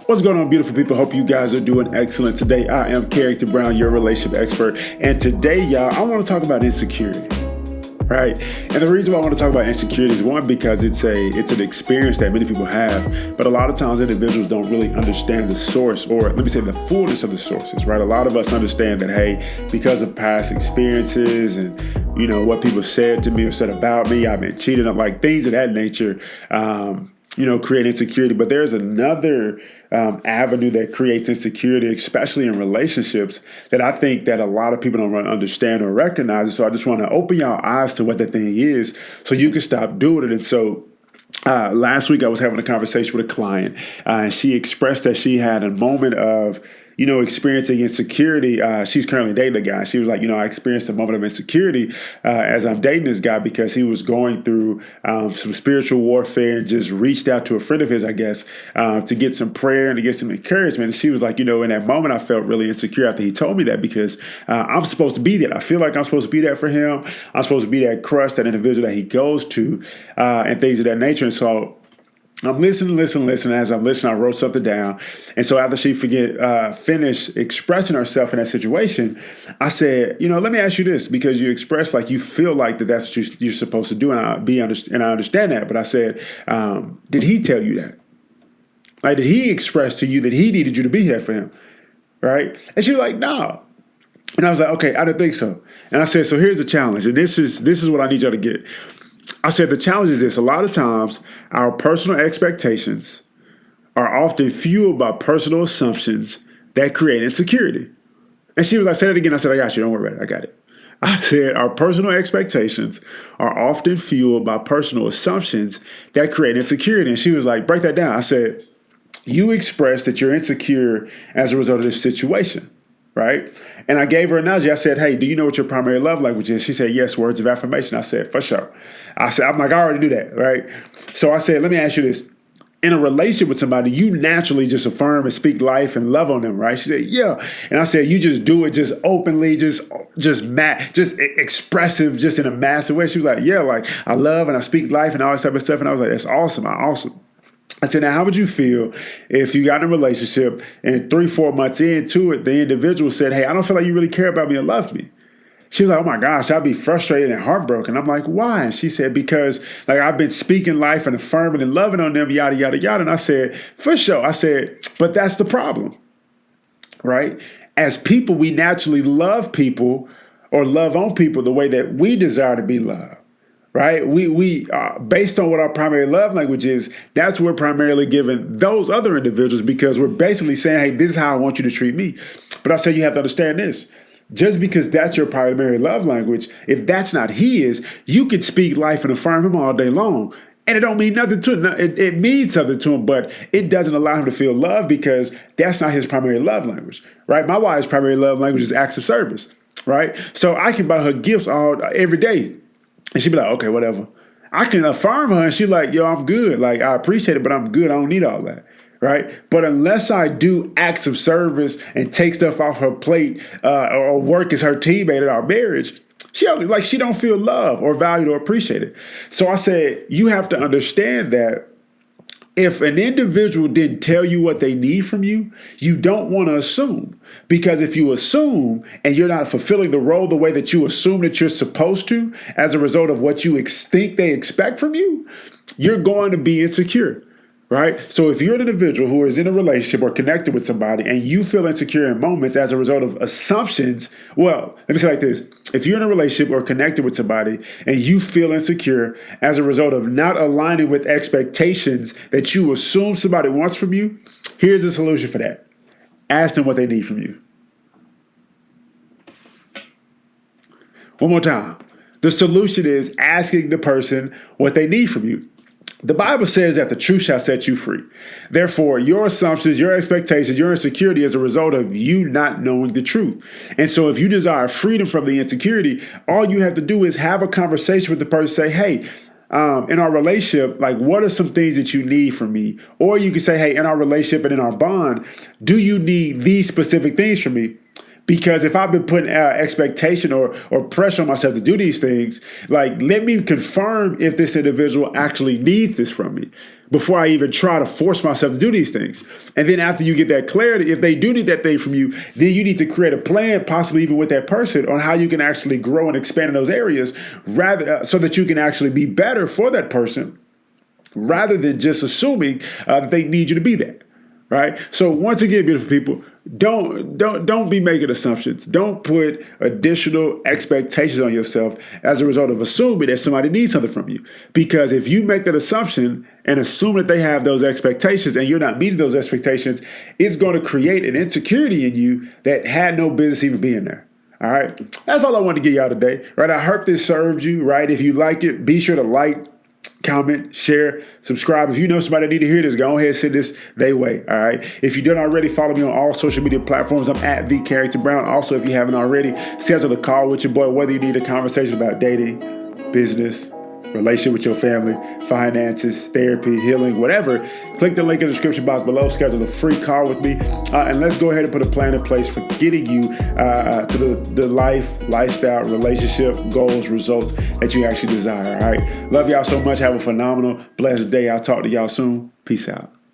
What's going on, beautiful people? Hope you guys are doing excellent today. I am Carrington Brown, your relationship expert. And today, y'all, I want to talk about insecurity, right? And the reason why I want to talk about insecurity is one, because it's an experience that many people have, but a lot of times individuals don't really understand the source, or let me say the fullness of the sources, right? A lot of us understand that, hey, because of past experiences and, you know, what people said to me or said about me, I've been cheated on, like things of that nature, create insecurity. But there's another avenue that creates insecurity, especially in relationships, that I think that a lot of people don't really understand or recognize. So I just want to open your eyes to what the thing is so you can stop doing it. And so last week I was having a conversation with a client, and she expressed that she had a moment of, experiencing insecurity. She's currently dating a guy. She was like, I experienced a moment of insecurity as I'm dating this guy because he was going through some spiritual warfare and just reached out to a friend of his, I guess, to get some prayer and to get some encouragement. And she was like, in that moment, I felt really insecure after he told me that because I'm supposed to be that. I feel like I'm supposed to be that for him. I'm supposed to be that crush, that individual that he goes to and things of that nature. And so I'm listening. As I'm listening, I wrote something down. And so after she finished expressing herself in that situation, I said, let me ask you this, because you expressed like you feel like that's what you're supposed to do. And I understand that. But I said, did he tell you that? Like, did he express to you that he needed you to be here for him? Right? And she was like, no. And I was like, okay, I didn't think so. And I said, so here's the challenge. And this is what I need y'all to get. I said, the challenge is this. A lot of times, our personal expectations are often fueled by personal assumptions that create insecurity. And she was like, say it again. I said, I got you. Don't worry about it. I got it. I said, our personal expectations are often fueled by personal assumptions that create insecurity. And she was like, break that down. I said, you expressed that you're insecure as a result of this situation. Right. And I gave her an analogy. I said, hey, do you know what your primary love language is? She said, yes, words of affirmation. I said, for sure. I said, I'm like, I already do that. Right. So I said, let me ask you this. In a relationship with somebody, you naturally just affirm and speak life and love on them. Right. She said, yeah. And I said, you just do it just openly, just expressive, just in a massive way. She was like, yeah, like I love and I speak life and all this type of stuff. And I was like, that's awesome. Awesome. I said, now, how would you feel if you got in a relationship and 3-4 months into it, the individual said, hey, I don't feel like you really care about me and love me? She was like, oh, my gosh, I'd be frustrated and heartbroken. I'm like, why? And she said, because like I've been speaking life and affirming and loving on them, yada, yada, yada. And I said, for sure. I said, but that's the problem, right? As people, we naturally love people or love on people the way that we desire to be loved. Right? We based on what our primary love language is, that's what we're primarily giving those other individuals, because we're basically saying, hey, this is how I want you to treat me. But I say you have to understand this. Just because that's your primary love language, if that's not his, you could speak life and affirm him all day long. And it don't mean nothing to him. It means something to him, but it doesn't allow him to feel love because that's not his primary love language. Right? My wife's primary love language is acts of service. Right? So I can buy her gifts every day. And she'd be like, okay, whatever. I can affirm her and she's like, yo, I'm good. Like, I appreciate it, but I'm good. I don't need all that. Right. But unless I do acts of service and take stuff off her plate or work as her teammate in our marriage, she don't feel loved or valued or appreciated. So I said, you have to understand that if an individual didn't tell you what they need from you, you don't want to assume. Because if you assume and you're not fulfilling the role the way that you assume that you're supposed to, as a result of what you think they expect from you, you're going to be insecure. Right? So if you're an individual who is in a relationship or connected with somebody and you feel insecure in moments as a result of assumptions, well, let me say it like this. If you're in a relationship or connected with somebody and you feel insecure as a result of not aligning with expectations that you assume somebody wants from you, here's the solution for that. Ask them what they need from you. One more time. The solution is asking the person what they need from you. The Bible says that the truth shall set you free. Therefore, your assumptions, your expectations, your insecurity is a result of you not knowing the truth. And so if you desire freedom from the insecurity, all you have to do is have a conversation with the person, say, hey, in our relationship, like, what are some things that you need from me? Or you can say, hey, in our relationship and in our bond, do you need these specific things from me? Because if I've been putting expectation or pressure on myself to do these things, like, let me confirm if this individual actually needs this from me. before I even try to force myself to do these things. And then after you get that clarity, if they do need that thing from you, then you need to create a plan, possibly even with that person, on how you can actually grow and expand in those areas, rather so that you can actually be better for that person, rather than just assuming that they need you to be that. Right. So once again, beautiful people, don't be making assumptions. Don't put additional expectations on yourself as a result of assuming that somebody needs something from you. Because if you make that assumption and assume that they have those expectations and you're not meeting those expectations, it's going to create an insecurity in you that had no business even being there. All right. That's all I wanted to get y'all today. Right. I hope this served you. Right. If you like it, be sure to like, comment, share, subscribe. If you know somebody that need to hear this, go ahead and send this their way. All right. If you don't already, follow me on all social media platforms. I'm at TheCarringtonBrown. Also, if you haven't already, schedule a call with your boy, whether you need a conversation about dating, business, relationship with your family, finances, therapy, healing, whatever. Click the link in the description box below. Schedule a free call with me. And let's go ahead and put a plan in place for getting you to the lifestyle, relationship, goals, results that you actually desire. All right. Love y'all so much. Have a phenomenal, blessed day. I'll talk to y'all soon. Peace out.